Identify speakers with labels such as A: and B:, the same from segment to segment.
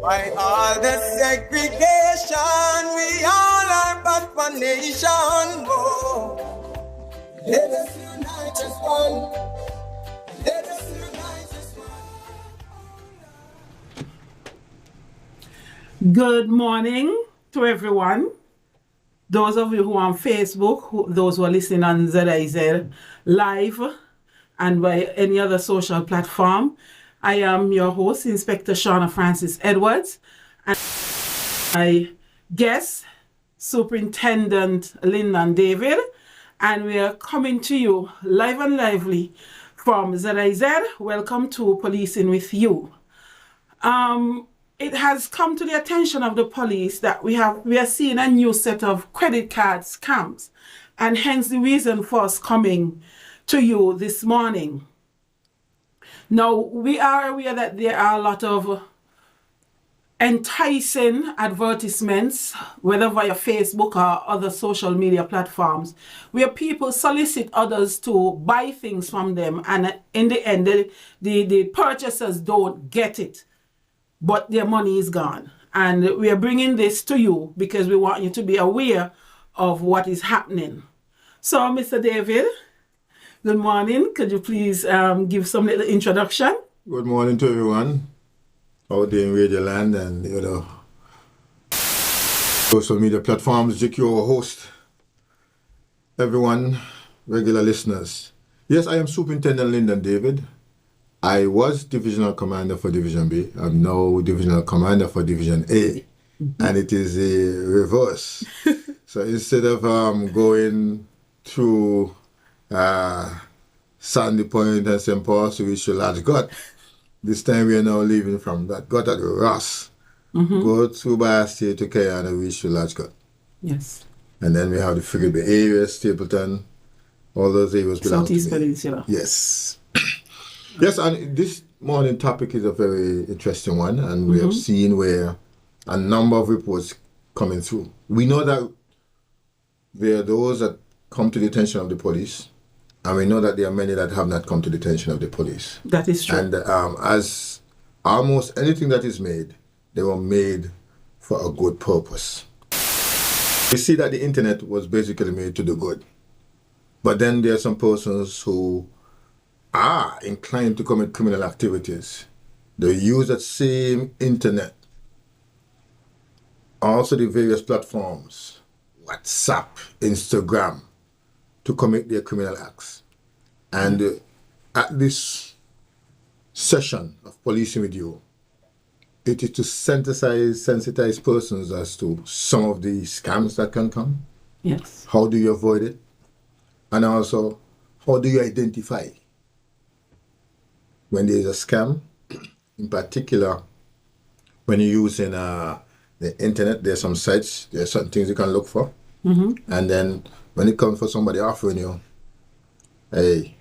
A: Why all the segregation? We all are but one nation. Oh, let us unite as one. Let us unite as one.
B: Good morning to everyone. Those of you who are on Facebook, those who are listening on ZIZ Live and by any other social platform, I am your host, Inspector Shauna Francis Edwards, and my guest, Superintendent Lyndon David, and we are coming to you live and lively from ZIZ. Welcome to Policing with You. It has come to the attention of the police that we are seeing a new set of credit card scams, and hence the reason for us coming to you this morning. Now, we are aware that there are a lot of enticing advertisements, whether via Facebook or other social media platforms, where people solicit others to buy things from them, and in the end, the purchasers don't get it, but their money is gone. And we are bringing this to you because we want you to be aware of what is happening. So, Mr. David, good morning. Could you please give some little introduction?
C: Good morning to everyone out there in Radio Land and social media platforms. Your host, everyone, regular listeners. Yes, I am Superintendent Lyndon David. I was Divisional Commander for Division B. I'm now Divisional Commander for Division A. And it is a reverse. So instead of going through Sandy Point and St. Paul to reach the large gut, this time we are now leaving from that gut at Ross. Go through Bayer State to Kayana and reach the large gut.
B: Yes.
C: And then we have the Frigate Bay area, Stapleton, all those areas belong to me.
B: Southeast Peninsula.
C: Yes. Yes, and this morning topic is a very interesting one, and we have seen where a number of reports coming through. We know that there are those that come to the attention of the police, and we know that there are many that have not come to the attention of the police.
B: That is true.
C: And as almost anything that is made, they were made for a good purpose. We see that the internet was basically made to do good. But then there are some persons who are inclined to commit criminal activities. They use that same internet, also the various platforms, WhatsApp, Instagram, to commit their criminal acts. And at this session of Policing with You, it is to sensitize persons as to some of the scams that can come.
B: Yes.
C: How do you avoid it? And also, how do you identify when there is a scam? In particular, when you're using the internet, there's some sites, there's certain things you can look for. And then when it comes for somebody offering you, hey,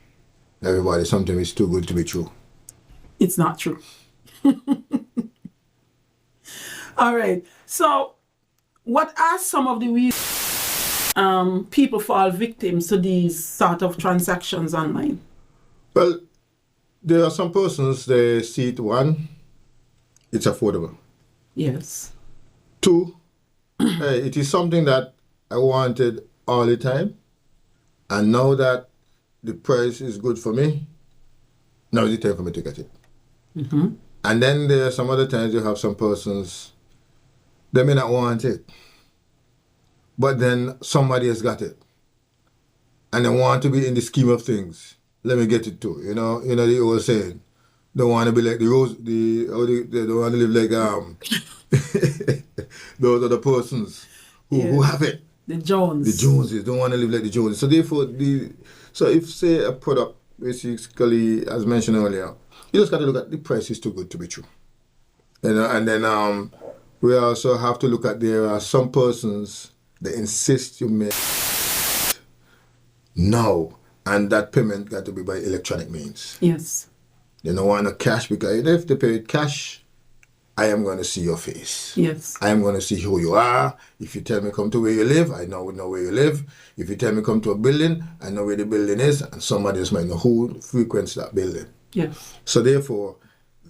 C: everybody, something is too good to be true.
B: It's not true. All right. So, what are some of the reasons people fall victims to these sort of transactions online?
C: Well, there are some persons, they see it, one, it's affordable.
B: Yes.
C: Two, it is something that I wanted all the time. And now that the price is good for me, now is the time for me to get it. And then there are some other times you have some persons, they may not want it, but then somebody has got it. And they want to be in the scheme of things. Let me get it too. You know the old saying, don't want to be like they don't want to live like those other persons who have it.
B: The Joneses.
C: The Joneses don't want to live like the Joneses. So therefore, so if say a product, basically, as mentioned earlier, you just got to look at the price is too good to be true. And then we also have to look at there are some persons that insist you make now. And that payment got to be by electronic means.
B: Yes.
C: They don't want no cash because if they pay with cash, I am going to see your face.
B: Yes.
C: I am going to see who you are. If you tell me come to where you live, I know where you live. If you tell me come to a building, I know where the building is, and somebody else might know who frequents that building.
B: Yes.
C: So therefore,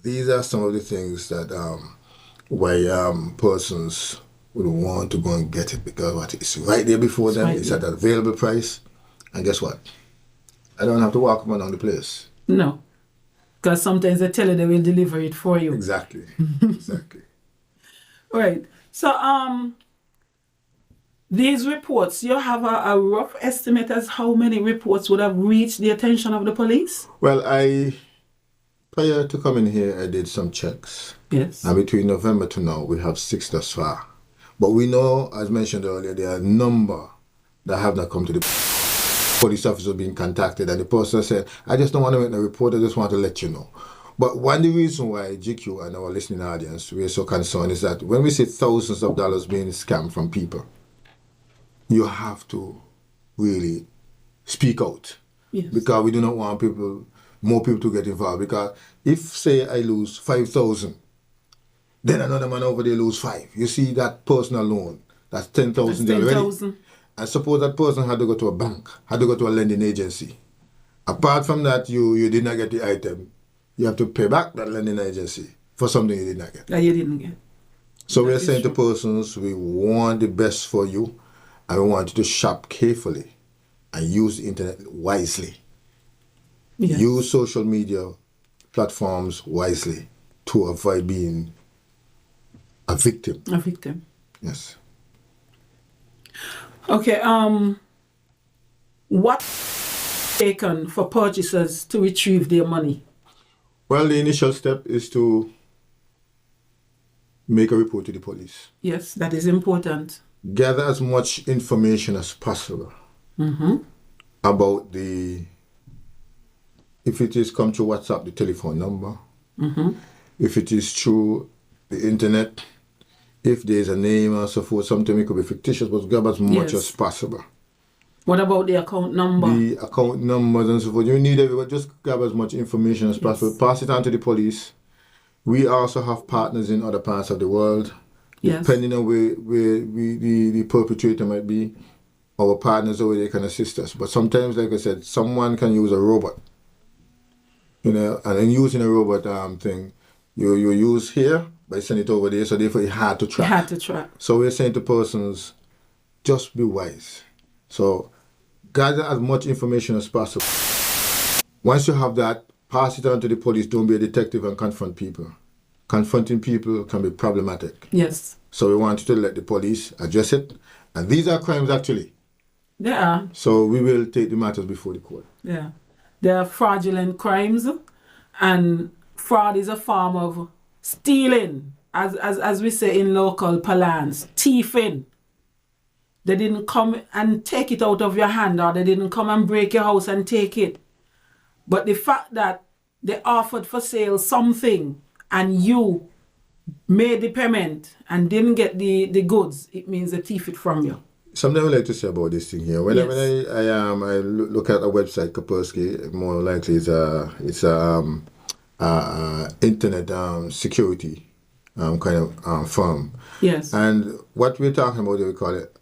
C: these are some of the things that why persons would want to go and get it because what it's right there before them. It's at an available price, and guess what? I don't have to walk around the place.
B: No, because sometimes they tell you they will deliver it for you.
C: Exactly. Exactly.
B: Right. So these reports, you have a rough estimate as how many reports would have reached the attention of the police?
C: Well, prior to coming here, I did some checks.
B: Yes.
C: And between November to now, we have 6 thus far. But we know, as mentioned earlier, there are a number that have not come to the police officer being contacted, and the person said, I just don't want to make a report, I just want to let you know. But one of the reasons why GQ and our listening audience, we are so concerned is that when we see thousands of dollars being scammed from people, you have to really speak out.
B: Yes.
C: Because we do not want more people to get involved. Because if, say, I lose 5,000, then another man over there lose 5. You see that personal loan, that's 10,000 there already.
B: 10,000.
C: And suppose that person had to go to a bank, had to go to a lending agency. Apart from that, you did not get the item. You have to pay back that lending agency for something you did not get.
B: That you didn't get.
C: So we're saying to persons, we want the best for you, and we want you to shop carefully and use the internet wisely.
B: Yes.
C: Use social media platforms wisely to avoid being a victim.
B: A victim.
C: Yes.
B: Okay, what taken for purchasers to retrieve their money?
C: Well, the initial step is to make a report to the police.
B: Yes, that is important.
C: Gather as much information as possible about if it is come through WhatsApp, the telephone number. If it is through the internet, if there's a name or so forth, something it could be fictitious, but grab as much as possible.
B: What about the account number?
C: The account numbers and so forth. You need everybody, just grab as much information as possible. Pass it on to the police. We also have partners in other parts of the world.
B: Yes.
C: Depending on where the perpetrator might be, our partners over there can assist us. But sometimes, like I said, someone can use a robot. And then using a robot thing, you use here, but send it over there, so therefore it's hard to track.
B: Hard to track.
C: So we're saying to persons, just be wise. So gather as much information as possible. Once you have that, pass it on to the police. Don't be a detective and confront people. Confronting people can be problematic.
B: Yes.
C: So we want you to let the police address it. And these are crimes actually.
B: They are.
C: So we will take the matters before the court.
B: Yeah. They are fraudulent crimes, and fraud is a form of stealing, as we say in local parlance, thieving. They didn't come and take it out of your hand, or they didn't come and break your house and take it. But the fact that they offered for sale something and you made the payment and didn't get the goods, it means they thief it from you.
C: Something I would like to say about this thing here. When I look at a website, Kaspersky, more likely it's internet security kind of firm.
B: Yes.
C: And what we're talking about, we call it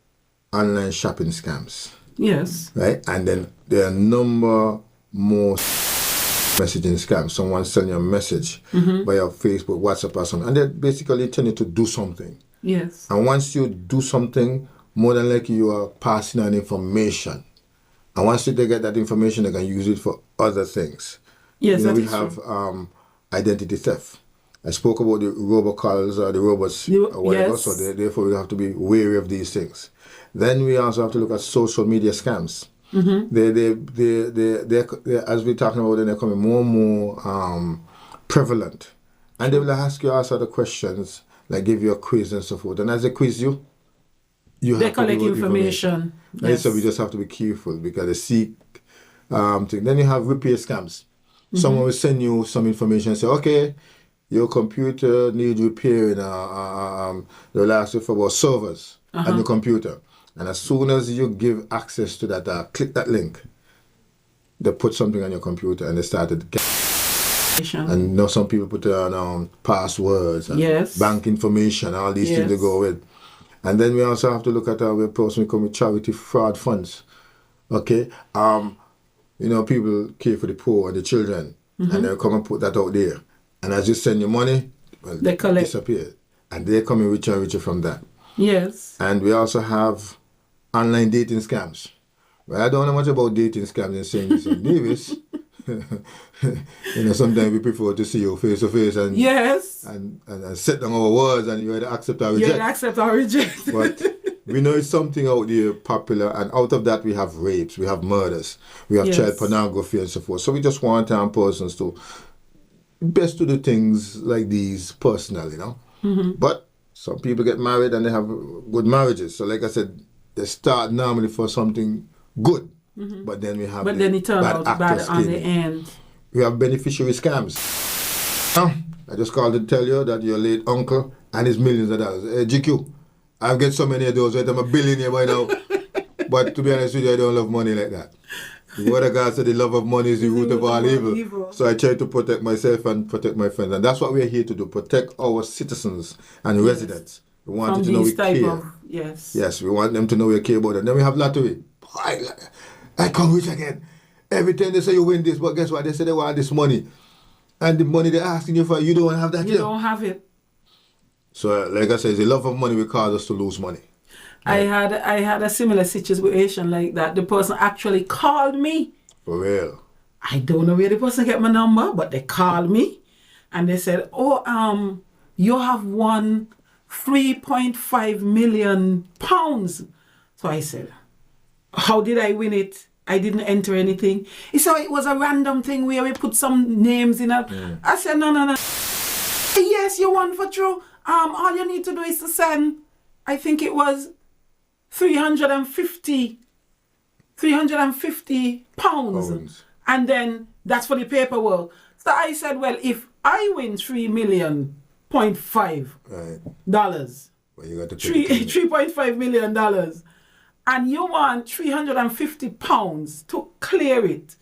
C: online shopping scams.
B: Yes.
C: Right? And then there are a number more messaging scams. Someone send you a message via Facebook, WhatsApp or something, and they're basically intending to do something.
B: Yes.
C: And once you do something, more than likely you are passing on information. And once they get that information, they can use it for other things.
B: Yes,
C: we have identity theft. I spoke about the robocalls or the robots or whatever,
B: yes.
C: so therefore we have to be wary of these things. Then we also have to look at social media scams. They as we're talking about them, they're becoming more and more prevalent. And they will ask you also the questions, like give you a quiz and so forth. And as they quiz you,
B: they collect information.
C: Yes. So we just have to be careful because they seek thing. Then you have repair scams. Someone will send you some information and say, okay, your computer needs repairing. They'll ask you for about servers on your computer. And as soon as you give access to that, click that link, they put something on your computer and they started and now some people put on passwords and bank information, all these things to go with. And then we also have to look at our person we come with charity fraud funds. Okay? People care for the poor and the children, and they'll come and put that out there. And as you send your money, well,
B: they collect.
C: Disappear. and they're coming richer and richer from that.
B: Yes.
C: And we also have online dating scams. Well, I don't know much about dating scams in St. Davis. Sometimes we prefer to see you face to face and
B: yes,
C: and set down our words, and you either accept or reject.
B: You accept or reject.
C: But we know it's something out there popular, and out of that we have rapes, we have murders, we have child pornography and so forth. So we just want persons to best to do things like these personally, But some people get married and they have good marriages. So like I said, they start normally for something good. But then we have
B: then it turned out bad on the end.
C: We have beneficiary scams. I just called to tell you that your late uncle and his millions of dollars. GQ, I've got so many of those, right? I'm a billionaire by now. But to be honest with you, I don't love money like that. The word of God said the love of money is the root of all evil. So I try to protect myself and protect my friends. And that's what we're here to do, protect our citizens and residents. We want them to know we care. Yes, we want them to know we care about them. Then we have lottery. I come rich again. Every time they say you win this, but guess what? They say they want this money. And the money they're asking you for, you don't have that.
B: You don't have it.
C: So, like I said, the love of money will cause us to lose money.
B: Right? I had a similar situation like that. The person actually called me.
C: For real?
B: I don't know where the person get my number, but they called me. And they said, you have won 3.5 million pounds. So I said, how did I win it? I didn't enter anything. He said it was a random thing where we put some names in it. I said, no. Yes, you won for true. All you need to do is to send, I think it was 350 pounds. And then that's for the paperwork. So I said, well, if I win $3.5 dollars,
C: well, you got to pay
B: $3.5 million, and you want 350 pounds to clear it,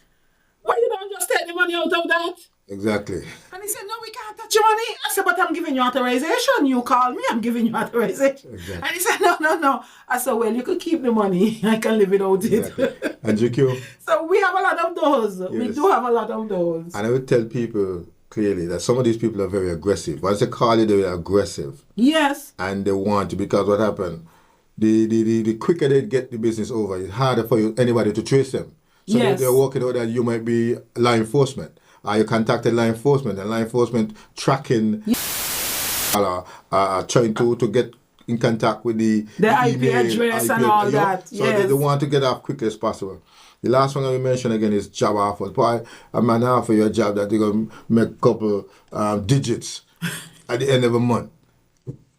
B: why you don't just take the money out of that?
C: Exactly.
B: And he said, no, we can't touch your money. I said, but I'm giving you authorization. You call me, I'm giving you authorization. Exactly. And he said, no. I said, well, you could keep the money. I can live without
C: exactly.
B: it.
C: And GQ.
B: So we have a lot of those. Yes. We do have a lot of those.
C: And I would tell people clearly that some of these people are very aggressive. Once they call you, they're aggressive.
B: Yes.
C: And they want to, because what happened? The quicker they get the business over, it's harder for anybody to trace them. So they're working out that you might be law enforcement. You contacted law enforcement, and law enforcement tracking, trying to get in contact with the
B: IP address and all that.
C: So they want to get off quickly as possible. The last one I will mention again is job offers. Boy, a man offer you a job that they're going to make a couple digits at the end of a month.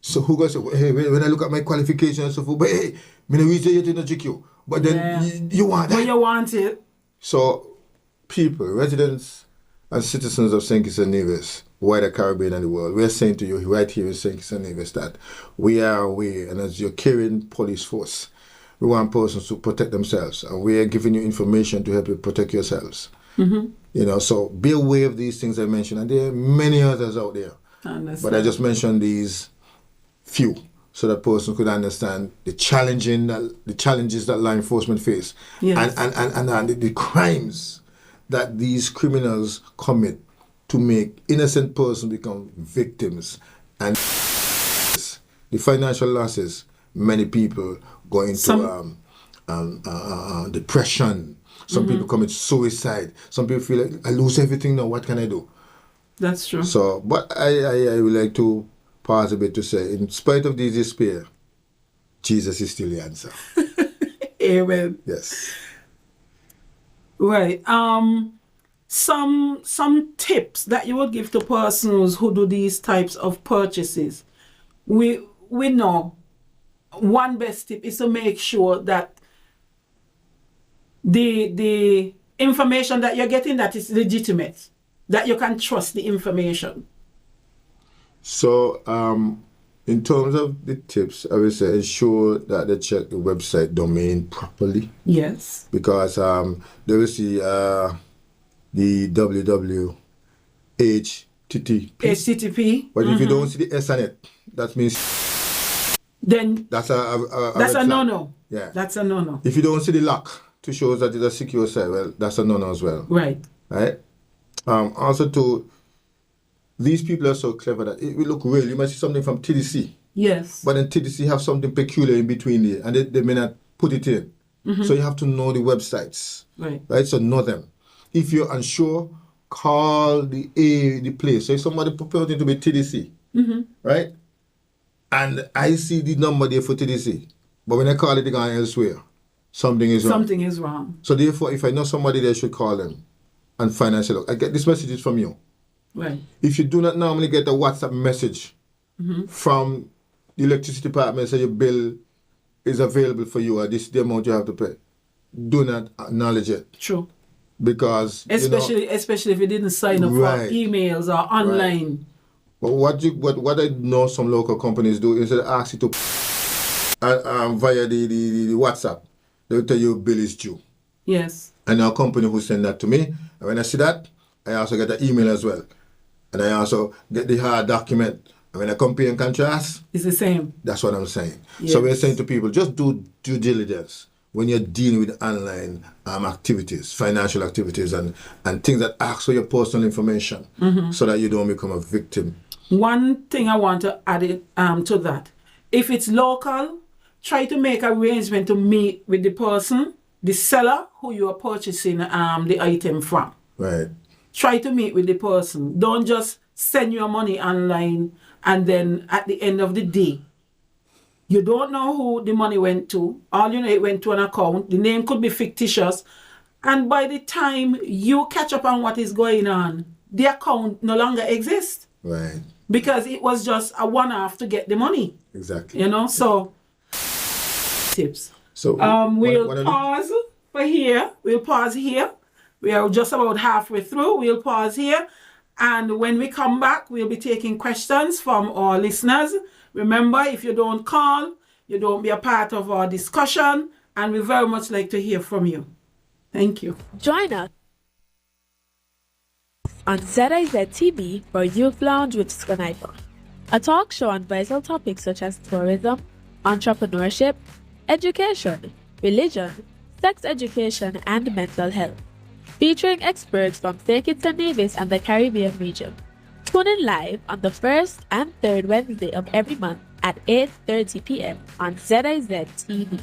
C: So who goes, hey, when I look at my qualifications and so forth, but hey, I don't reach yet in the GQ. But then you want that.
B: But you want it.
C: So people, residents and citizens of St. Kitts and Nevis, wider Caribbean and the world, we are saying to you right here in St. Kitts and Nevis that we are aware, and as your caring police force, we want persons to protect themselves, and we are giving you information to help you protect yourselves. So be aware of these things I mentioned, and there are many others out there. But I just mentioned these few, so that person could understand the challenges that law enforcement face, and the crimes that these criminals commit to make innocent persons become victims, and the financial losses. Many people go into depression. Some people commit suicide. Some people feel like, I lose everything now. What can I do?
B: That's true.
C: So, but I would like to pause a bit to say, in spite of this despair, Jesus is still the answer.
B: Amen.
C: Yes.
B: Right. Some tips that you would give to persons who do these types of purchases. We know one best tip is to make sure that the information that you're getting, that is legitimate, that you can trust the information. So,
C: in terms of the tips, I would say ensure that they check the website domain properly.
B: Yes.
C: Because there is the www HTTP. But if you don't see the S on it, that means
B: then
C: that's a
B: no-no.
C: Yeah.
B: That's a no-no.
C: If you don't see the lock to show that it's a secure site, well, that's a no-no as well.
B: Right.
C: Also to these people are so clever that it will look real. You might see something from TDC,
B: Yes.
C: but then TDC have something peculiar in between there, and they may not put it in. So you have to know the websites,
B: Right.
C: So know them. If you're unsure, call the place. So if somebody purporting to be TDC, right? And I see the number there for TDC, but when I call it, they gone elsewhere. Something is wrong.
B: Something is wrong.
C: So therefore, if I know somebody there, I should call them and find and say, look, I get this message from you.
B: Right.
C: If you do not normally get a WhatsApp message from the electricity department say your bill is available for you or this is the amount you have to pay, do not acknowledge it.
B: True.
C: Because
B: Especially if you didn't sign up
C: Right.
B: for emails or online.
C: But what I know some local companies do is they ask you to via the WhatsApp, they'll tell you bill is due.
B: Yes.
C: And our company who send that to me, and when I see that, I also get an email as well. And I also get the hard document. And when I compare and contrast,
B: It's the same.
C: that's what I'm saying.
B: Yes.
C: So we're saying to people, just do due diligence when you're dealing with online activities, financial activities, and things that ask for your personal information so that you don't become a victim.
B: One thing I want to add to that. If it's local, try to make arrangement to meet with the person, the seller who you are purchasing the item from.
C: Right.
B: Try to meet with the person. Don't just send your money online and then at the end of the day, you don't know who the money went to. All you know, it went to an account. The name could be fictitious. And by the time you catch up on what is going on, the account no longer exists.
C: Right.
B: Because it was just a one-off to get the money.
C: Exactly.
B: You know, so tips.
C: So
B: We'll pause for here. We'll pause here. We are just about halfway through. We'll pause here. And when we come back, we'll be taking questions from our listeners. Remember, if you don't call, you don't be a part of our discussion. And we very much like to hear from you. Thank you.
D: Join us on ZIZ TV for Youth Lounge with Skanaipa, a talk show on vital topics such as tourism, entrepreneurship, education, religion, sex education, and mental health, featuring experts from St. Kitts and Nevis and the Caribbean region. Tune in live on the first and third Wednesday of every month at 8:30 p.m. on ZIZ TV.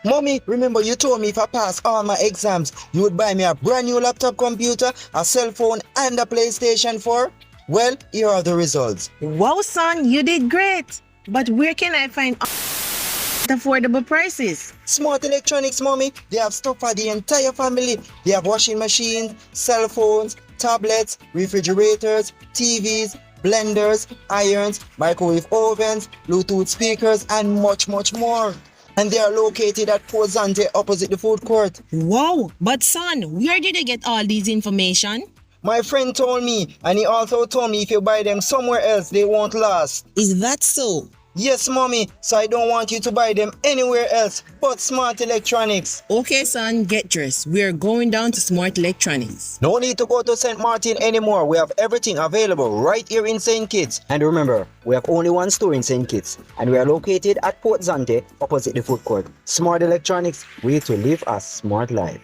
A: Mommy, remember you told me if I pass all my exams, you would buy me a brand new laptop computer, a cell phone, and a PlayStation 4? Well, here are the results.
E: Wow, son, you did great. But where can I find affordable prices?
A: Smart Electronics, Mommy. They have stuff for the entire family. They have washing machines, cell phones, tablets, refrigerators, TVs, blenders, irons, microwave ovens, Bluetooth speakers, and much, much more. And they are located at Port Zante opposite the food court.
E: Wow, but son, where did you get all these information?
A: My friend told me, and he also told me if you buy them somewhere else, they won't last.
E: Is that so?
A: Yes, Mommy, so I don't want you to buy them anywhere else but Smart Electronics.
E: Okay, son, get dressed. We're going down to Smart Electronics.
A: No need to go to St. Martin anymore. We have everything available right here in St. Kitts. And remember, we have only one store in St. Kitts, and we are located at Port Zante opposite the food court. Smart Electronics, way to live a smart life.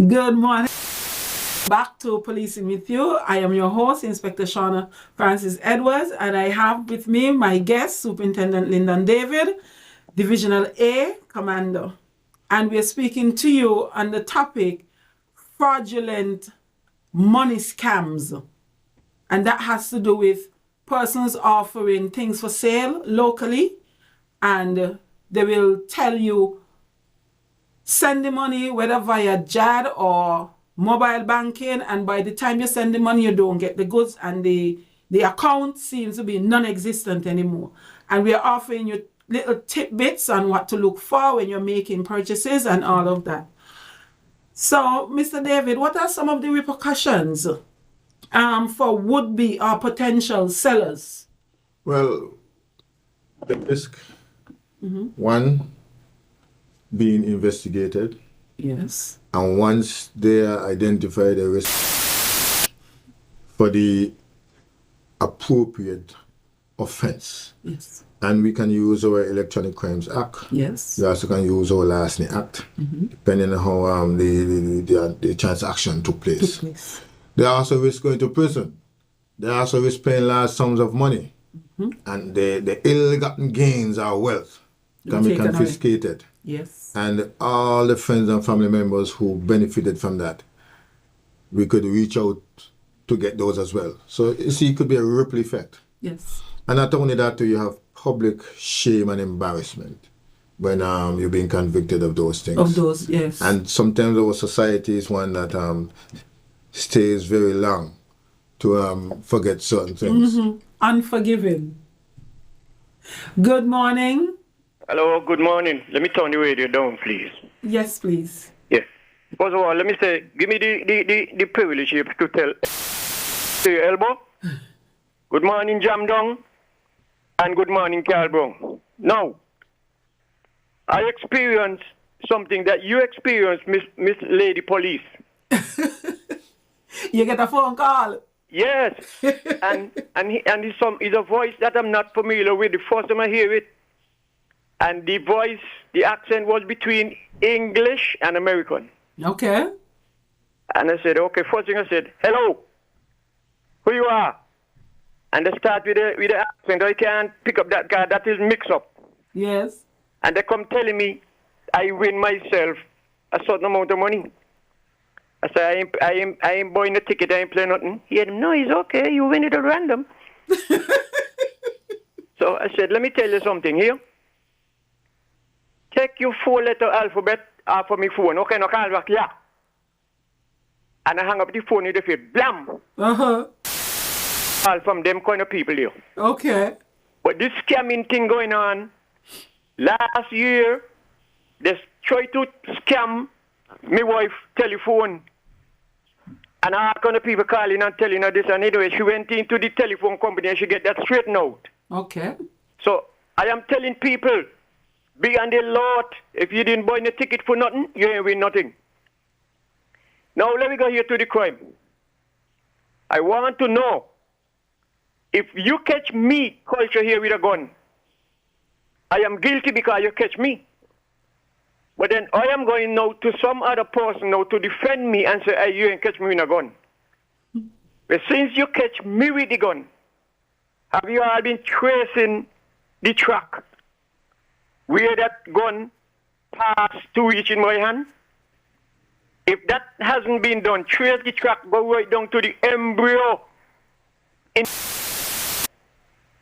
B: Good morning. Back to Policing with You. I am your host, Inspector Shauna Francis Edwards, and I have with me my guest, Superintendent Lyndon David, Divisional A Commander. And we're speaking to you on the topic, fraudulent money scams. And that has to do with persons offering things for sale locally, and they will tell you send the money whether via JAD or mobile banking, and by the time you send the money, you don't get the goods, and the account seems to be non-existent anymore. And we are offering you little tidbits on what to look for when you're making purchases and all of that. So, Mr. David, what are some of the repercussions for would-be or potential sellers?
C: Well, the risk, one, being investigated,
B: Yes.
C: and once they are identified, the risk for the appropriate offense,
B: Yes.
C: And we can use our Electronic Crimes Act.
B: Yes.
C: We also can use our Larceny Act, depending on how the transaction took place. They also risk going to prison. They also risk paying large sums of money. And the ill-gotten gains or wealth can be confiscated.
B: Yes.
C: And all the friends and family members who benefited from that, we could reach out to get those as well. So you see, it could be a ripple effect.
B: Yes.
C: And not only that, you have public shame and embarrassment when you're being convicted of those things.
B: Of those, yes.
C: And sometimes our society is one that stays very long to forget certain things.
B: Unforgiving. Good morning.
F: Hello, good morning. Let me turn the radio down, please.
B: Yes, please.
F: Yes. First of all, let me say, give me the privilege here to tell to your elbow. Good morning, Jam Dong. And good morning, Carl Brown. Now, I experienced something that you experienced, Miss Lady Police.
B: You get a phone call.
F: Yes. and it's a voice that I'm not familiar with. The first time I hear it, and the voice, the accent was between English and American.
B: Okay.
F: And I said, okay, first thing I said, hello, who you are? And they start with the accent. I can't pick up that guy. That is mix up.
B: Yes.
F: And they come telling me I win myself a certain amount of money. I said, I ain't buying a ticket. I ain't playing nothing. He said, no, it's okay. You win it at random. So I said, let me tell you something here. Take your 4-letter alphabet off of my phone. Okay, no call back, yeah. And I hang up the phone in the field. Blam! All from them kind of people here.
B: Okay.
F: But this scamming thing going on, last year, they tried to scam my wife telephone. And all kind of people calling and telling her this. And anyway, she went into the telephone company and she get that straightened out.
B: Okay.
F: So I am telling people, be on the lot. If you didn't buy a ticket for nothing, you ain't win nothing. Now let me go here to the crime. I want to know, if you catch me, Culture, here with a gun, I am guilty because you catch me. But then I am going now to some other person now to defend me and say, hey, you ain't catch me with a gun. But since you catch me with the gun, have you all been tracing the track where that gun passed to reach in my hand? If that hasn't been done, trace the track, go right down to the embryo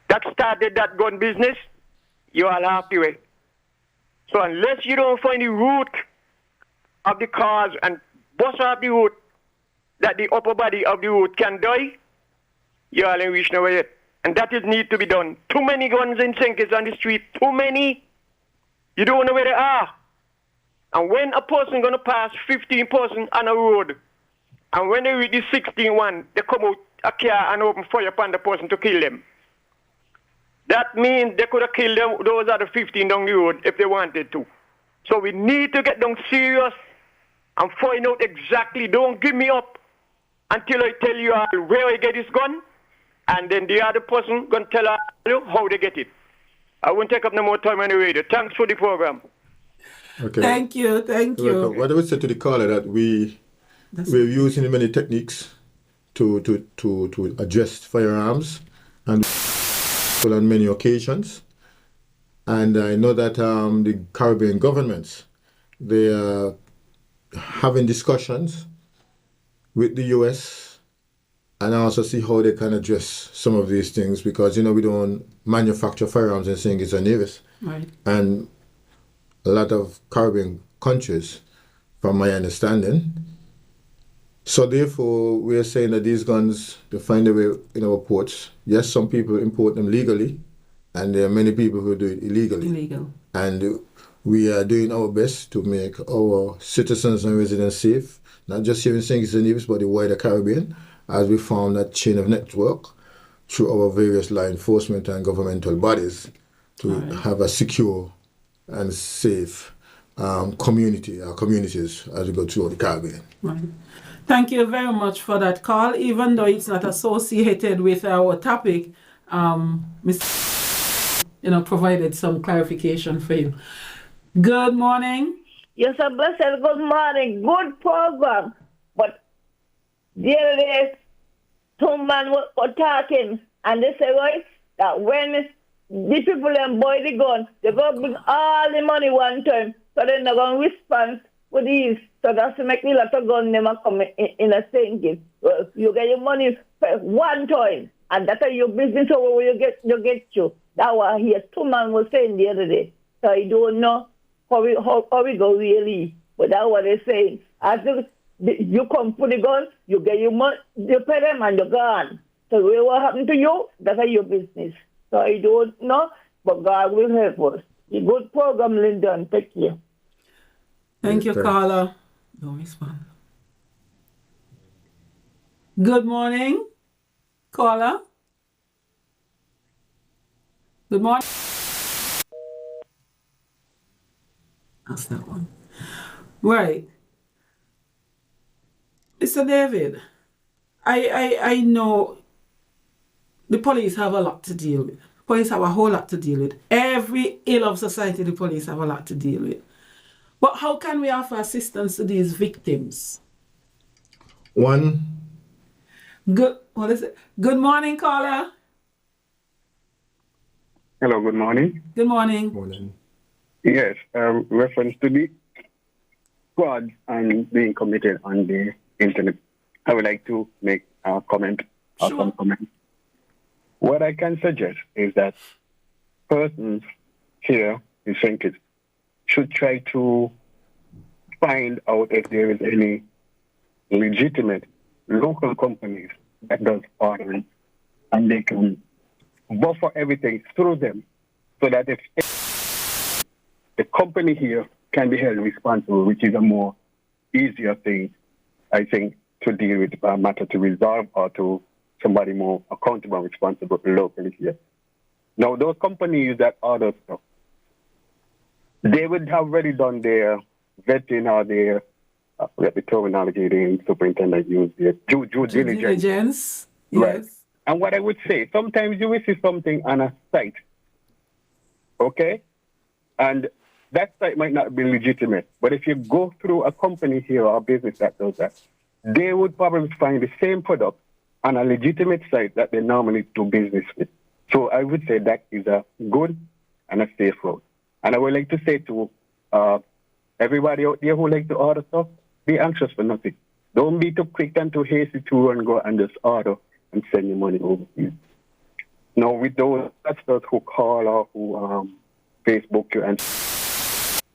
F: that started that gun business, you all have to wait. So unless you don't find the root of the cause and bust off the root that the upper body of the root can die, you all ain't reached nowhere yet. And that is need to be done. Too many guns in Sinkers on the street, too many. You don't know where they are. And when a person gonna pass 15 person on a road, and when they reach the 16th one, they come out a car and open fire upon the person to kill them. That means they could have killed them, those other 15 down the road if they wanted to. So we need to get down serious and find out exactly. Don't give me up until I tell you where I get this gun, and then the other person gonna tell you how they get it. I won't take up no more time on the radio. Thanks for the program.
C: Okay.
B: Thank you.
C: What I would say to the caller that we're using many techniques to address firearms and on many occasions. And I know that the Caribbean governments, they are having discussions with the US and also see how they can address some of these things, because, we don't manufacture firearms in St. Kitts and Nevis.
B: Right.
C: And a lot of Caribbean countries, from my understanding. So therefore, we are saying that these guns, they find their way in our ports. Yes, some people import them legally, and there are many people who do it illegally.
B: Illegal.
C: And we are doing our best to make our citizens and residents safe, not just here in St. Kitts and Nevis, but the wider Caribbean, as we form that chain of network through our various law enforcement and governmental bodies to have a secure and safe communities as we go through the Caribbean.
B: Right. Thank you very much for that call, even though it's not associated with our topic. provided some clarification for you. Good morning.
G: Yes, sir, blessed good morning. Good program. But the other day, two men were talking, and they say, right, that when the people employ the gun, they're going to bring all the money one time, so then they're going to respond with these. So that's to make a lot of gun never come in a sinking. Well, you get your money one time, and that's how your business over where you get you. That was here. Two men were saying the other day. So I don't know how we go really, but that's what they're saying. After you come for the gun, you get your money, you pay them, and you're gone. So what happened to you? That's your business. So I don't know, but God will help us. A good program, Lyndon. Thank you.
B: Thank you, Carla. Don't respond. Good morning, Carla. Good morning. That's that one. Right. Mr. David, I know the police have a lot to deal with. Police have a whole lot to deal with. Every ill of society, the police have a lot to deal with. But how can we offer assistance to these victims?
C: One.
B: What is it? Good morning, caller.
H: Hello, good morning.
B: Good morning.
C: Morning.
H: Yes, reference to the fraud and being committed on the internet. I would like to make a comment or
B: Sure.
H: some comment. What I can suggest is that persons here in St. Kitts should try to find out if there is any legitimate local companies that does ordering, and they can buffer everything through them so that if the company here can be held responsible, which is a more easier thing, I think, to deal with a matter to resolve or to somebody more accountable and responsible locally here. Now, those companies that order stuff, they would have already done their vetting or their, I forget the terminology the superintendent used, their due diligence.
B: Yes.
H: Right. And what I would say, sometimes you will see something on a site, okay? And that site might not be legitimate. But if you go through a company here or a business that does that, they would probably find the same product on a legitimate site that they normally do business with. So I would say that is a good and a safe road. And I would like to say to everybody out there who like to order stuff, be anxious for nothing. Don't be too quick and too hasty to run, go and just order and send your money overseas. Now, with those pastors who call or who Facebook you, and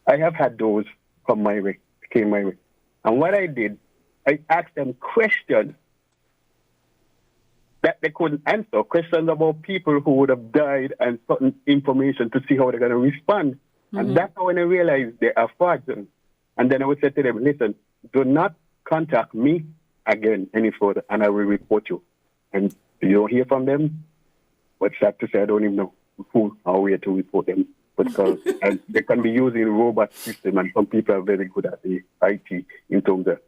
H: I have had those came my way. And what I did, I asked them questions that they couldn't answer, questions about people who would have died and certain information to see how they're going to respond. Mm-hmm. And that's when I realized they are fraudulent. And then I would say to them, listen, do not contact me again any further, and I will report you. And you don't hear from them, what's sad to say, I don't even know who or where to report them. Because they can be using robot system, and some people are very good at the IT in terms of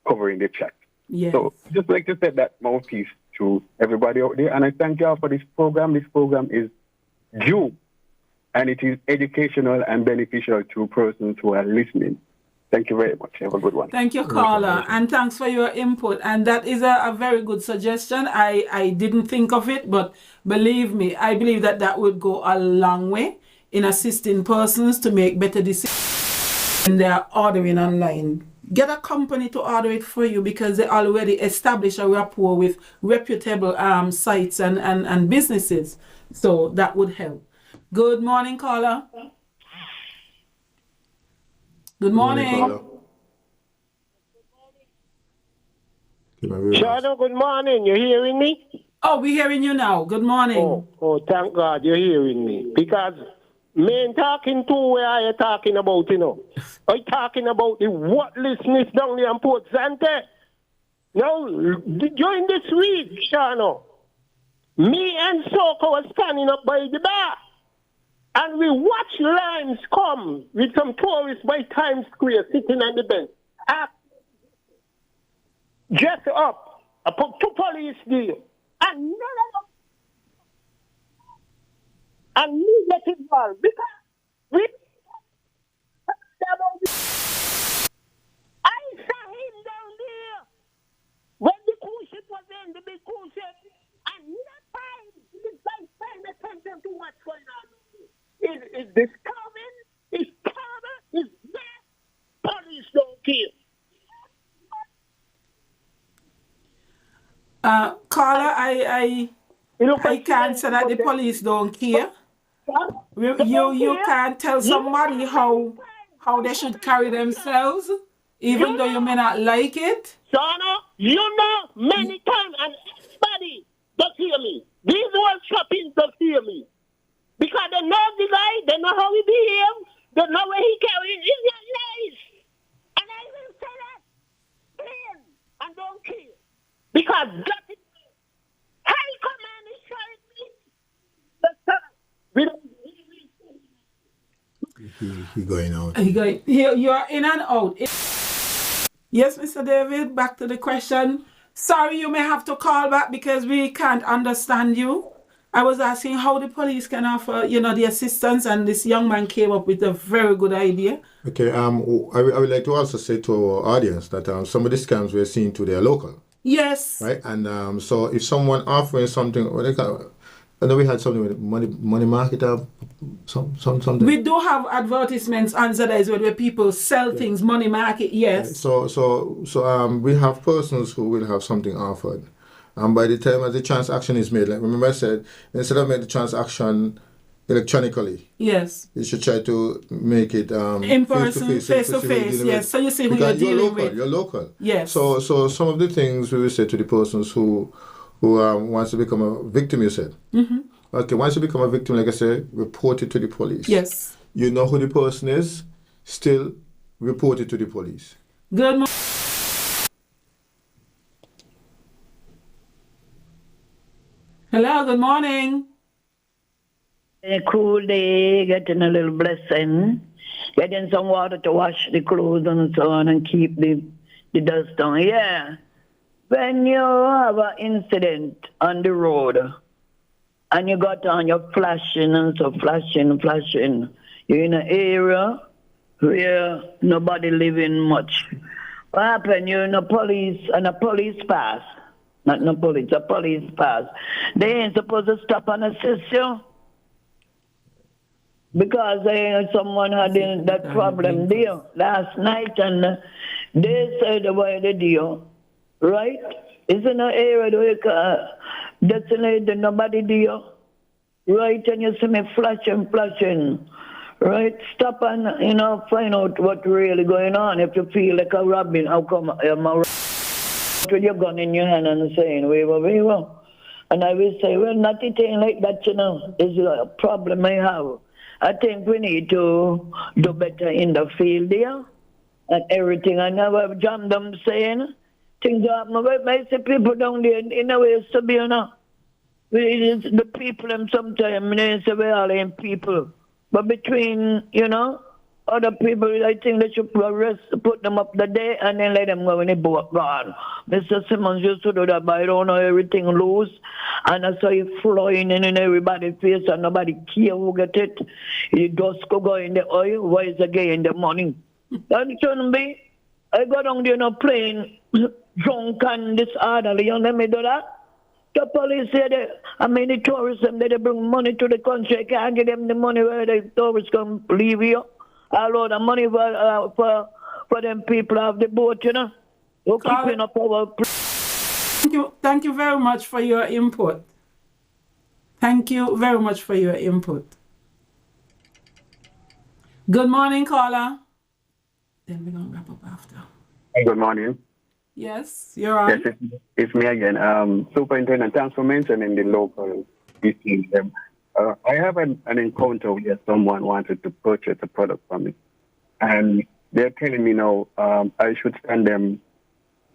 H: covering the chat.
B: Yes.
H: So just like to set that mouthpiece to everybody out there. And I thank you all for this program. This program is due, and it is educational and beneficial to persons who are listening. Thank you very much. Have a good one.
B: Thank you, caller, and thanks for your input. And that is a very good suggestion. I didn't think of it, but believe me, I believe that would go a long way in assisting persons to make better decisions when they are ordering online. Get a company to order it for you because they already establish a rapport with reputable sites and businesses. So that would help. Good morning, caller. Good morning.
F: Shadow, good morning. You hearing me?
B: Oh, we're hearing you now. Good morning.
F: Oh, thank God you're hearing me. Because me talking to where are you talking about, you know? Are you talking about the worthlessness down there in Port Sante? Now, during this week, Shano, me and Soko was standing up by the bar. And we watch lines come with some tourists by Times Square sitting on the bench. Dress up. I put two police there. And none of them.
I: and me get involved because we I saw him down there when the cruise ship was in, the big cruise ship, and that time this guy paying attention to what's going on. It's disturbing, it's terrible, it's bad. Police don't care.
B: Caller, I can't say that the police don't care. You can't tell somebody how they should carry themselves, even though you may not like it.
I: Sana, you know many times, and everybody does hear me. These ones shopping does hear me. Because they know the guy, they know how he behaves, they know where he carries. It's not nice. And I will say that plain and don't care. Because that is high command is showing me.
C: He going out.
B: You are in and out. Yes, Mr. David, back to the question. Sorry, you may have to call back because we can't understand you. I was asking how the police can offer, the assistance, and this young man came up with a very good idea.
C: Okay, I would like to also say to our audience that some of the scams we're seeing today are local.
B: Yes.
C: Right, and so if someone offering something, I know we had something with money market, something.
B: We do have advertisements on Zedize where people sell things, money market, yes.
C: So we have persons who will have something offered. And by the time the transaction is made, like remember I said, instead of making the transaction electronically,
B: yes,
C: you should try to make it
B: in person, face to face. Yes, so you see who you're dealing with.
C: You're local.
B: Yes.
C: So some of the things we will say to the persons who wants to become a victim, you said.
B: Mm-hmm.
C: Okay, once you become a victim, like I said, report it to the police.
B: Yes.
C: You know who the person is, still report it to the police.
B: Good morning. Hello, good morning.
G: A cool day, getting a little blessing, getting some water to wash the clothes and so on and keep the dust down. Yeah. When you have an incident on the road and you got on your flashing and so flashing, you're in an area where nobody living much. What happened? You're in a police pass. Not no police, a police pass. They ain't supposed to stop and assist you. Because someone had that problem there last night and they said about the deal, right? It's in an area where you can detonate nobody there, right? And you see me flashing, right? Stop and, find out what's really going on. If you feel like a robin, how come I'm a with your gun in your hand and saying, waver. And I will say, well, not a thing like that, is a problem I have. I think we need to do better in the field there and everything. I never jam them saying things happen. I see people down there in a way to be, the people and sometimes they say we all ain't people. But between, other people, I think they should arrest, put them up the day and then let them go when they both gone. Mr. Simmons used to do that, but I don't know, everything loose. And I saw it flying in everybody's face and nobody care who get it. It just go in the oil, why is again the money? That shouldn't be. I go down there plane drunk and disorderly, you let me do that? The police say the tourism, they bring money to the country, I can't give them the money where the tourists come leave here. A lot of money for them people of the boat, We're keeping up our...
B: Thank you very much for your input. Thank you very much for your input. Good morning, caller. Then we're going to wrap up after.
H: Good morning.
B: Yes, you're on.
H: Yes, it's me again. Superintendent, thanks for mentioning the local issues. I have an encounter where someone wanted to purchase a product from me. And they're telling me now I should send them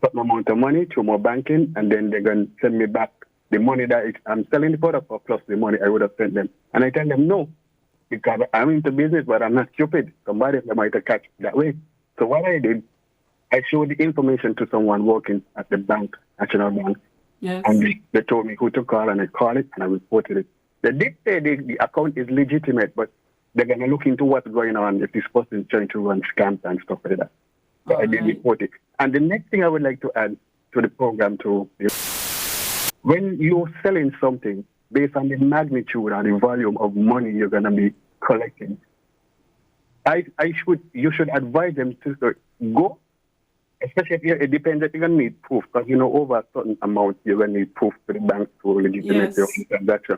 H: a certain amount of money through my banking, and then they're going to send me back the money that I'm selling the product for, plus the money I would have sent them. And I tell them no, because I'm into business, but I'm not stupid. Somebody might have catch that way. So what I did, I showed the information to someone working at the bank, National Bank.
B: Yes.
H: And they told me who to call, and I called it, and I reported it. They did say the account is legitimate, but they're going to look into what's going on if this person is trying to run scams and stuff like that. So I did report it. And the next thing I would like to add to the program too, when you're selling something based on the magnitude and the volume of money you're going to be collecting, you should advise them to go, especially if it depends if you're going to need proof, because over a certain amount you're going to need proof to the bank to legitimate your transaction.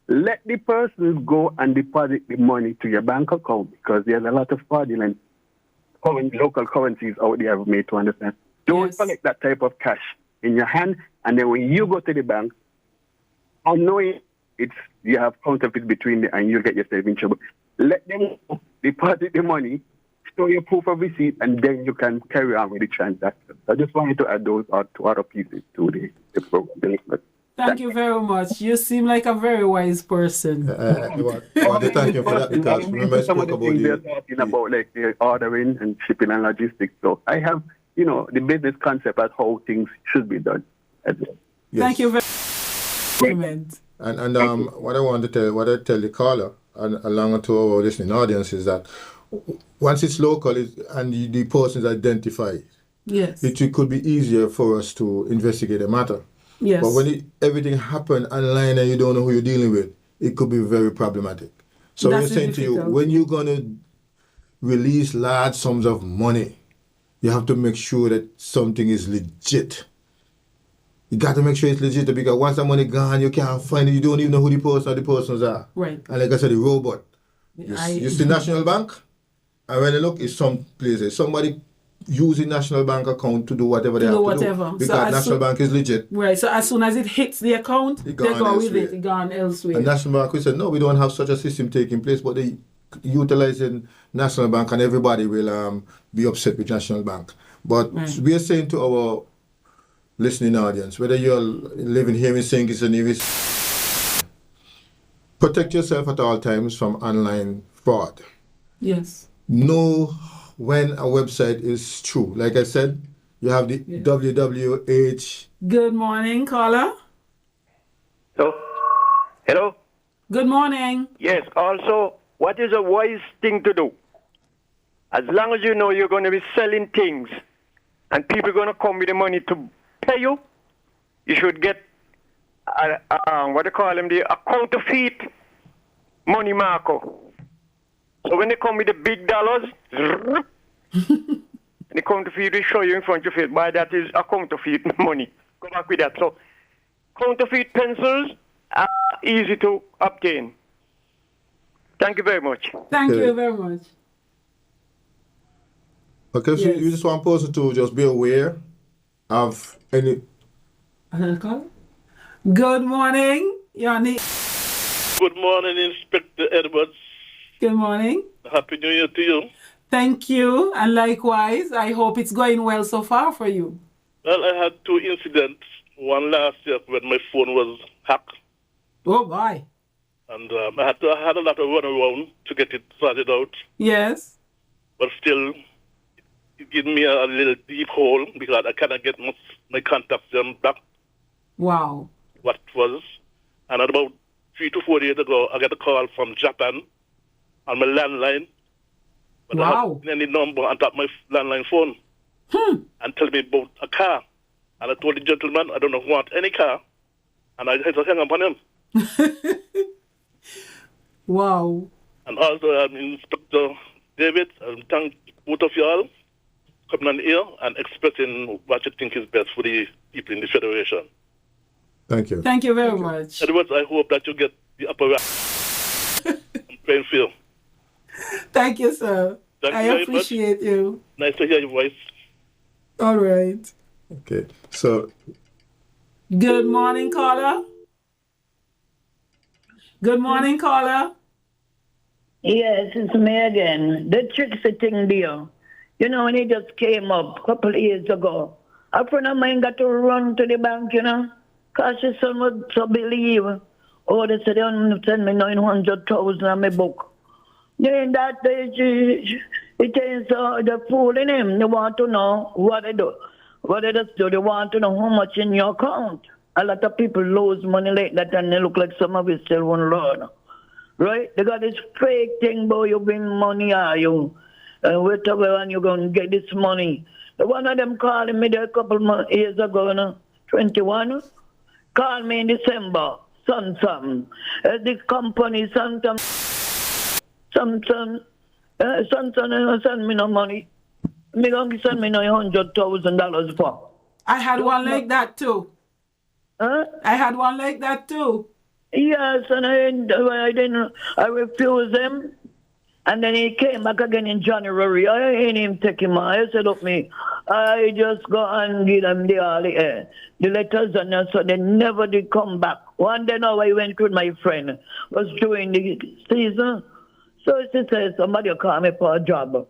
H: Let the person go and deposit the money to your bank account, because there's a lot of fraudulent local currencies out there I've made to understand. Don't collect that type of cash in your hand, and then when you go to the bank, unknowing you have counterfeit between them and you get yourself in trouble. Let them deposit the money, show your proof of receipt, and then you can carry on with the transaction. I just wanted to add those two other pieces to the program.
B: Thank you very much. You seem like a very wise person.
C: I want to thank you for that, because remember I spoke about
H: they're talking about like the ordering and shipping and logistics. So I have, the business concept as how things should be done as well.
C: Yes.
B: Thank you very much.
C: And what I tell the caller and along to our listening audience is that once it's local and the person is identified, it could be easier for us to investigate the matter.
B: Yes.
C: But when everything happened online and you don't know who you're dealing with, it could be very problematic. So we're saying to you, when you're going to release large sums of money, you have to make sure that something is legit. You got to make sure it's legit, because once the money gone, you can't find it. You don't even know who the person or the persons are.
B: Right.
C: And like I said, the robot. You see National Bank, and when you look, it's some places. Somebody using National Bank account to do whatever they have to do. Because National Bank is legit.
B: Right, so as soon as it hits the account, they go with it. It gone elsewhere.
C: And National Bank, we said, no, we don't have such a system taking place, but they utilizing National Bank, and everybody will be upset with National Bank. But we are saying to our listening audience, whether you're living here in St. Kitts and Nevis, protect yourself at all times from online fraud.
B: Yes.
C: Know when a website is true. Like I said, you have the WWH.
B: Good morning, caller.
F: Hello?
B: Good morning.
F: Yes, also, what is a wise thing to do? As long as you know you're going to be selling things and people are going to come with the money to pay you, you should get, what do you call them, a counterfeit money marker. So when they come with the big dollars, and the counterfeit will show you in front of your face, why that is a counterfeit money. Go back with that. So counterfeit pencils are easy to obtain. Thank you very much.
B: Thank you very much.
C: Okay, so you just want person to just be aware of any...
B: Another call? Good morning, Yanni.
J: Good morning, Inspector Edwards.
B: Good morning.
J: Happy New Year to you.
B: Thank you, and likewise. I hope it's going well so far for you.
J: Well, I had two incidents. One last year when my phone was hacked.
B: Oh, boy.
J: And I had a lot of run around to get it sorted out.
B: Yes.
J: But still, it gave me a little deep hole because I cannot get my contacts back.
B: Wow.
J: What it was. And about 3 to 4 days ago, I got a call from Japan on my landline. But I haven't any number on top of my landline phone. And tell me about a car. And I told the gentleman I don't want any car. And I had to hang up on him.
B: Wow.
J: And also, Inspector David, I thank both of you all coming on here and expressing what you think is best for the people in the Federation.
C: Thank you.
B: Thank you very much.
J: Edwards, I hope that you get the upper rank. I'm praying for you.
B: Thank you, sir.
J: Thank
B: I
J: you
B: appreciate you.
J: Nice to hear your voice.
B: All right.
C: Okay, so...
B: Good morning, caller. Good morning, caller.
G: Yes, it's me again. The Trixie thing there. You know, when it just came up a couple of years ago, a friend of mine got to run to the bank, because his son would so believe. Oh, they said they want to send me 900,000 on my book. Then that day, it is the fool in him. They want to know what they do. What they just do, they want to know how much in your account.
K: a lot of people lose money like that and they look like some of it still won't learn. Right? They got this fake thing, boy, you win money, are you? And whatever, and you're going to get this money. One of them called me there a couple of years ago, 21, called me in December, Samsung. This company, Samsung, send me no money. Me going to send me no $100,000 for.
B: I had one like that too.
K: Huh?
B: I had one like that too.
K: Yes, and I refused him. And then he came back again in January. I ain't even take him out. I said, look me, I just go and give them the letters and so they never did come back. One day now I went with my friend, was during the season. So she said, somebody call me for a job.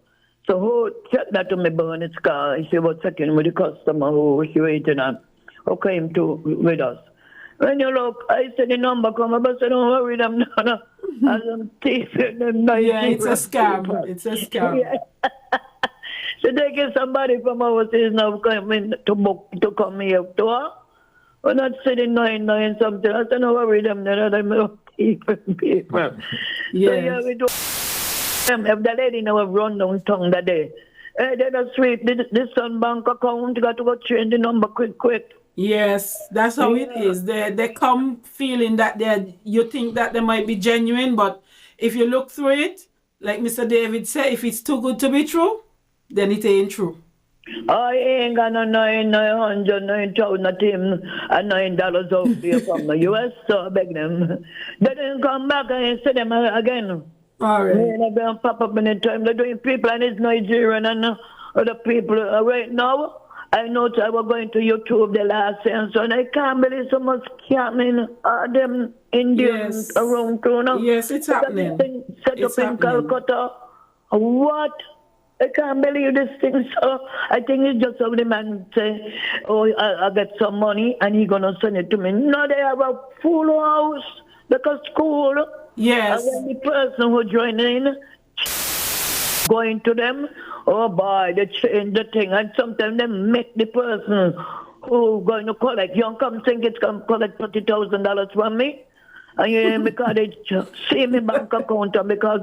K: So who checked that to me burn his car? She was checking with the customer who she waiting on, who came with us. When you look, I said the number come up, I said, don't worry them, no. As I'm teasing them.
B: Yeah, it's a scam. It's a scam.
K: Yeah. So they get somebody from overseas now coming to book to come here to her. We're not sitting 9 something. I said, don't worry them, they're people.
B: Yes.
K: So yeah, we do. If the lady now have run down tongue that day, they just sweep this son bank account, you got to go change the number quick.
B: Yes, that's how it is. They come feeling that you think that they might be genuine, but if you look through it, like Mr. David said, if it's too good to be true, then it ain't true.
K: I ain't got no $900,000 and $9 out there from the US, so I beg them. They didn't come back and see them again.
B: All right.
K: They're going to pop up in the time. They're doing people and it's Nigerian and other people right now. I know I was going to YouTube the last time, so I can't believe so much scamming them Indians around too now.
B: Yes, it's happening.
K: Set up in Calcutta. What? I can't believe this thing. So I think it's just how the man say, oh, I get some money and he's going to send it to me. No, they have a full house because school.
B: Yes.
K: And when the person who join in, going to them, oh boy, they change the thing. And sometimes they make the person who going to collect, you come think it's going to collect $30,000 from me. And because they see me bank account and because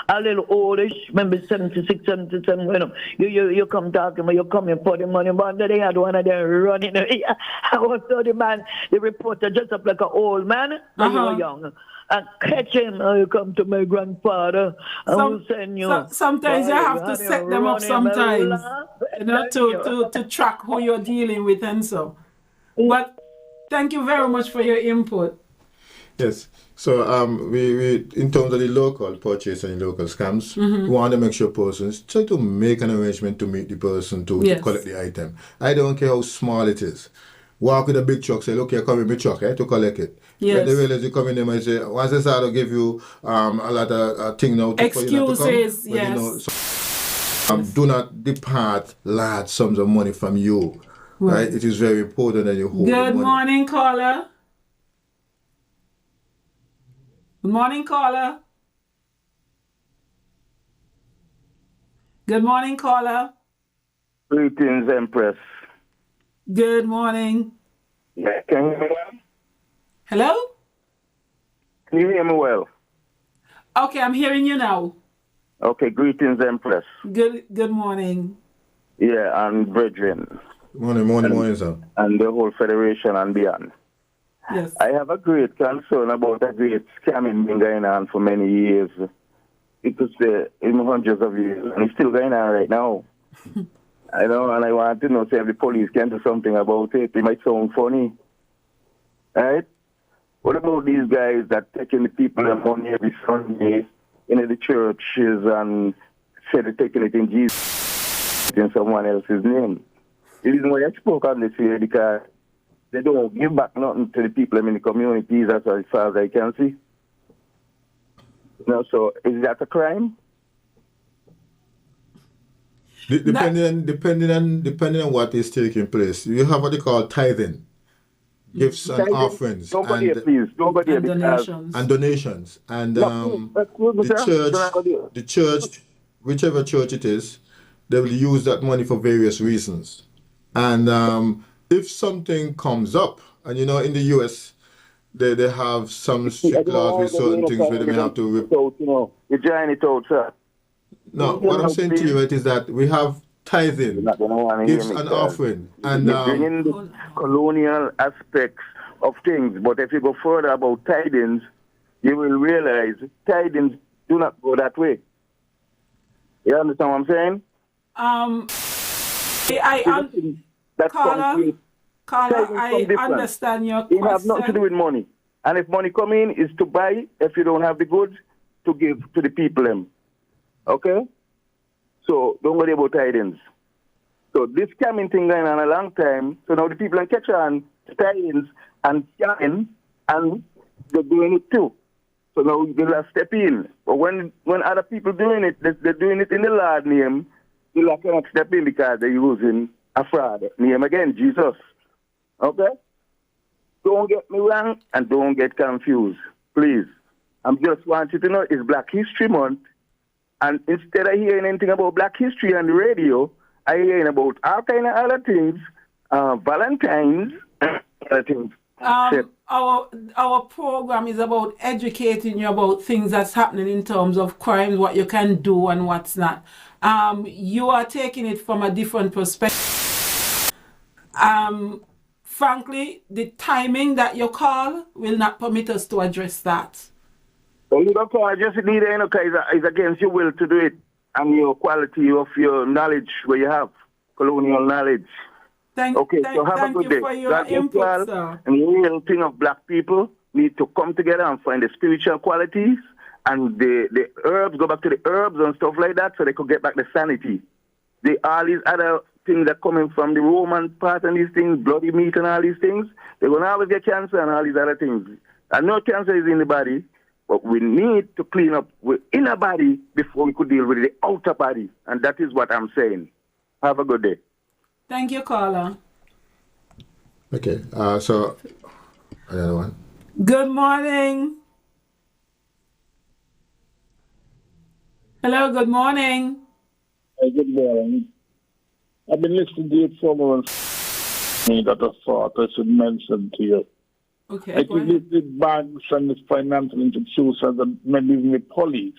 K: a little oldish, maybe 76, 77, you come talking, but you come and put the money, but they had one of them running. I was so the man, the reporter just up like an old man, when you were young. And catch him, you come to my grandfather, and we'll send you.
B: Sometimes you have to set them up sometimes, to track who you're dealing with and so. But thank you very much for your input.
C: Yes. So we in terms of the local purchase and the local scams, we want to make sure persons try to make an arrangement to meet the person to collect the item. I don't care how small it is. Walk with a big truck, say, look, you're coming with truck to collect it.
B: Yes.
C: When they realize you come in there and say, once they start to give you a lot of things now to
B: excuses,
C: you know, so, do not depart large sums of money from you. Right? It is very important that you hold
B: Good morning, caller. Good morning, caller. Good morning, caller.
L: Greetings, Empress.
B: Good morning.
L: Yeah, can you hear me well?
B: Hello?
L: Can you hear me well?
B: Okay, I'm hearing you now.
L: Okay, greetings, Empress.
B: Good morning.
L: Yeah, and brethren.
C: Morning, sir.
L: And the whole federation and beyond.
B: Yes.
L: I have a great concern about a great scamming been going on for many years. It was in hundreds of years, and it's still going on right now. I know, and I want to know if the police can do something about it. It might sound funny. Right? What about these guys that taking the people their money every Sunday into the churches and say they're taking it in Jesus in someone else's name? The reason why I spoke on this here because they don't give back nothing to the people in the communities as far as I can see. So is that a crime?
C: Depending on what is taking place, you have what they call tithing, gifts and offerings, and donations, and the church, whichever church it is, they will use that money for various reasons, and if something comes up And you know, in the US, they have some strict laws with certain things where they may have to...
L: You're drying it out, sir.
C: No, what I'm saying to you is that we have tithing, gifts and offering. And
L: you're bringing the colonial aspects of things. But if you go further about tithings, you will realize tithings do not go that way. You understand what I'm saying?
B: Carla, I understand your question.
L: It has nothing to do with money. And if money come in, is to buy. If you don't have the goods, to give to the people them. Okay? So don't worry about tidings. So this scamming thing going on a long time. So now the people can catch on to tidings and scamming, and they're doing it too. So now they will step in. But when other people doing it, they're doing it in the Lord name, they cannot step in because they're using a fraud name again, Jesus. Okay? Don't get me wrong and don't get confused. Please. I just want you to know it's Black History Month. And instead of hearing anything about Black history on the radio, I hearing about all kind of other things, Valentine's, and other things.
B: Our program is about educating you about things that's happening in terms of crimes, what you can do and what's not. You are taking it from a different perspective. Frankly, the timing that you call will not permit us to address that.
L: Well, you don't call, I just need it's against your will to do it and your quality of your knowledge where you have colonial knowledge. So have a good day.
B: For your input, sir.
L: And the real thing of Black people need to come together and find the spiritual qualities and the herbs, go back to the herbs and stuff like that so they could get back the sanity. All these other things that coming from the Roman part and these things, bloody meat and all these things, they're going to always get cancer and all these other things. And no cancer is in the body, but we need to clean up the inner body before we could deal with the outer body. And that is what I'm saying. Have a good day.
B: Thank you, caller.
C: Okay, so another one.
B: Good morning. Hello, good morning.
M: Hey, good morning. I've been listening to you for months that I thought I should mention to you.
B: Okay.
M: I think the banks and the financial institutions and maybe even the police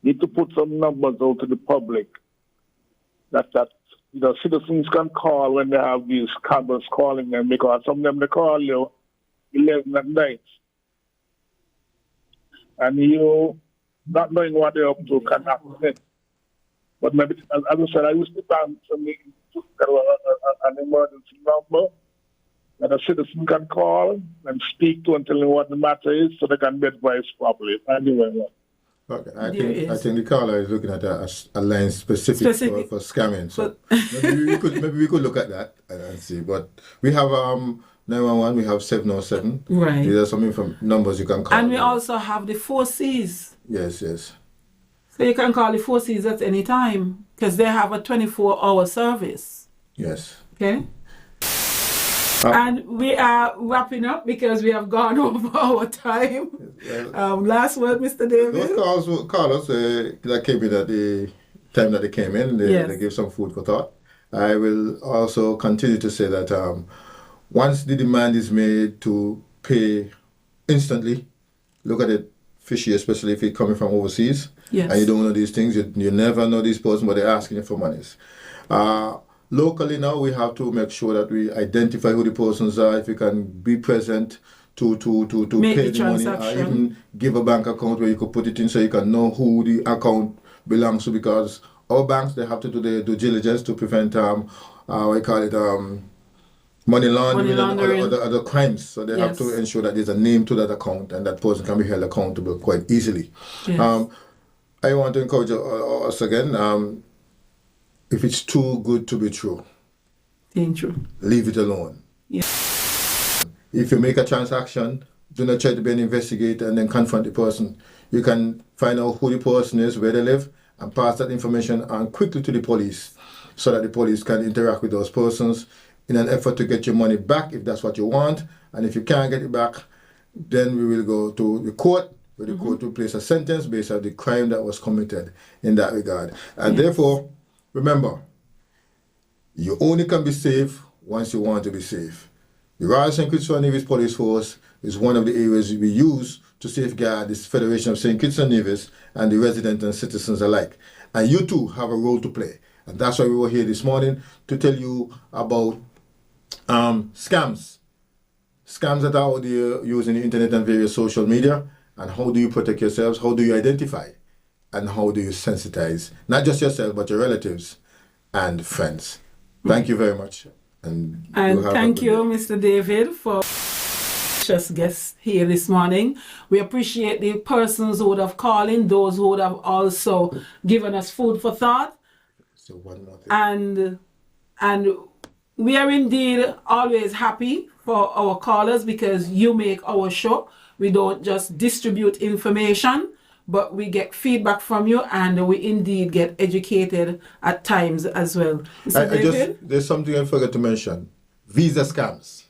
M: need to put some numbers out to the public that citizens can call when they have these cameras calling them, because some of them they call you 11 at night. And you, not knowing what they're up to, can happen. But maybe, as I said, I used to bank for me an emergency number that a citizen can call and speak to and tell them what the matter is so they can be advised properly. Thank you very much.
C: Okay, I think the caller is looking at a line specific. For scamming. So maybe we could look at that and see. But we have 911, we have 707.
B: Right.
C: These are some numbers you can call.
B: And we also have the 4 Cs.
C: Yes.
B: So you can call the 4 Cs at any time because they have a 24-hour service.
C: Yes.
B: Okay. And we are wrapping up because we have gone over our time. Last word, Mr. David.
C: Those callers that came in at the time that they came in, they give some food for thought. I will also continue to say that once the demand is made to pay instantly, look at it fishy, especially if it's coming from overseas.
B: Yes.
C: And you don't know these things. You never know these persons, but they're asking you for monies. Locally now, we have to make sure that we identify who the persons are. If you can be present to pay the money, or even give a bank account where you could put it in so you can know who the account belongs to, because our banks, they have to do their due diligence to prevent money laundering and other crimes. So they have to ensure that there's a name to that account and that person can be held accountable quite easily. Yes. I want to encourage us again, if it's too good to be true, leave it alone.
B: Yes.
C: If you make a transaction, do not try to be an investigator and then confront the person. You can find out who the person is, where they live, and pass that information on quickly to the police so that the police can interact with those persons in an effort to get your money back if that's what you want. And if you can't get it back, then we will go to the court, where the court will place a sentence based on the crime that was committed in that regard. And therefore, remember, you only can be safe once you want to be safe. The Royal St. Christopher Nevis Police Force is one of the areas we use to safeguard this Federation of St. Kitts and Nevis and the residents and citizens alike. And you too have a role to play. And that's why we were here this morning to tell you about scams. Scams that are out there using the internet and various social media. And how do you protect yourselves? How do you identify? And how do you sensitize, not just yourself, but your relatives and friends? Thank you very much. And
B: thank you, Mr. David, for just guests here this morning. We appreciate the persons who would have called in, those who would have also given us food for thought.
C: So one more thing.
B: And we are indeed always happy for our callers because you make our show. We don't just distribute information, but we get feedback from you and we indeed get educated at times as well.
C: There's something I forgot to mention. Visa scams.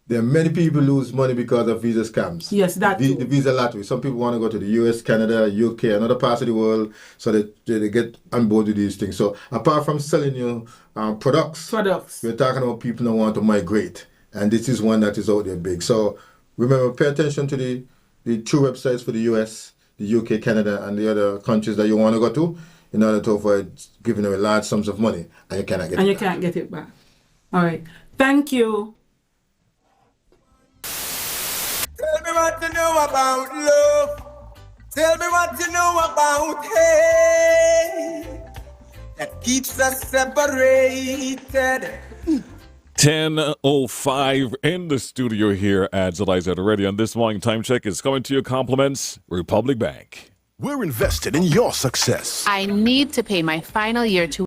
C: There are many people lose money because of visa scams.
B: Yes, that too.
C: The visa lottery. Some people want to go to the US, Canada, UK, and other parts of the world so that they get on board with these things. So apart from selling you products, we're talking about people that want to migrate. And this is one that is out there big. So remember, pay attention to the two websites for the US, the UK, Canada, and the other countries that you want to go to in order to avoid giving away large sums of money and you cannot get it back.
B: And you can't get it back. All right. Thank you.
A: Tell me what you know about love. Tell me what you know about hate that keeps us separated.
N: 10:05 in the studio here at ZIZ Radio, and this morning time check is coming to your compliments, Republic Bank.
O: We're invested in your success.
P: I need to pay my final year